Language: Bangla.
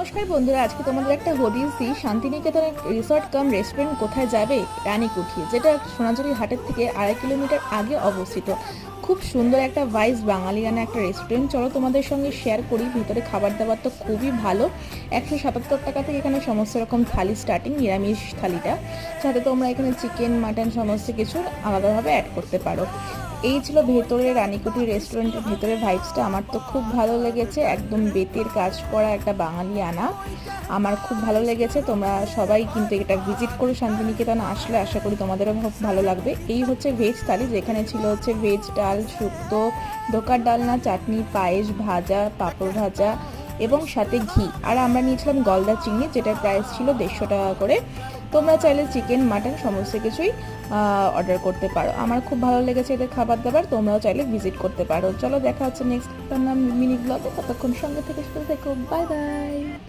নমস্কার বন্ধুরা, আজকে তোমাদের একটা হদিস দিই। শান্তিনিকেতনের রিসর্ট কাম রেস্টুরেন্ট কোথায় যাবে? রানীকুঠি, যেটা সোনাঝুরি হাটের থেকে 2.5 কিলোমিটার আগে অবস্থিত। খুব সুন্দর একটা ভাইস বাঙালিয়ানা একটা রেস্টুরেন্ট। চলো তোমাদের সঙ্গে শেয়ার করি। ভিতরে খাবার দাবার তো খুবই ভালো। 177 টাকা থেকে এখানে সমস্ত রকম থালি স্টার্টিং, নিরামিষ থালিটা, সাথে তোমরা এখানে চিকেন মাটন সমস্ত কিছু আলাদাভাবে অ্যাড করতে পারো। এই ছিল ভেতরে রানীকুঠি রেস্টুরেন্টের ভেতরে ভাইবসটা। আমার তো খুব ভালো লেগেছে, একদম বেতের কাজ করা একটা বাঙালি আনা। আমার খুব ভালো লেগেছে। তোমরা সবাই কিন্তু এটা ভিজিট করো। শান্তিনিকেতন আসলে আশা করি তোমাদেরও খুব ভালো লাগবে। এই হচ্ছে ভেজ থালি, যেখানে ছিল হচ্ছে ভেজ ডাল, শুক্তো, ধোকার ডালনা, চাটনি, পায়েস, ভাজা, পাঁপড় ভাজা এবং সাথে ঘি। আর আমরা নিয়েছিলাম গলদা চিংড়ি, যেটার প্রাইস ছিল 150 টাকা করে। তোমরা চাইলে চিকেন মাটন সমস্ত কিছুই অর্ডার করতে পারো। আমার খুব ভালো লেগেছে এদের খাবার দাবার। তোমরাও চাইলে ভিজিট করতে পারো। চলো দেখা হচ্ছে নেক্সট মিনি ব্লগে। ততক্ষণ সঙ্গে থেকে সাথে থেকো। Bye bye.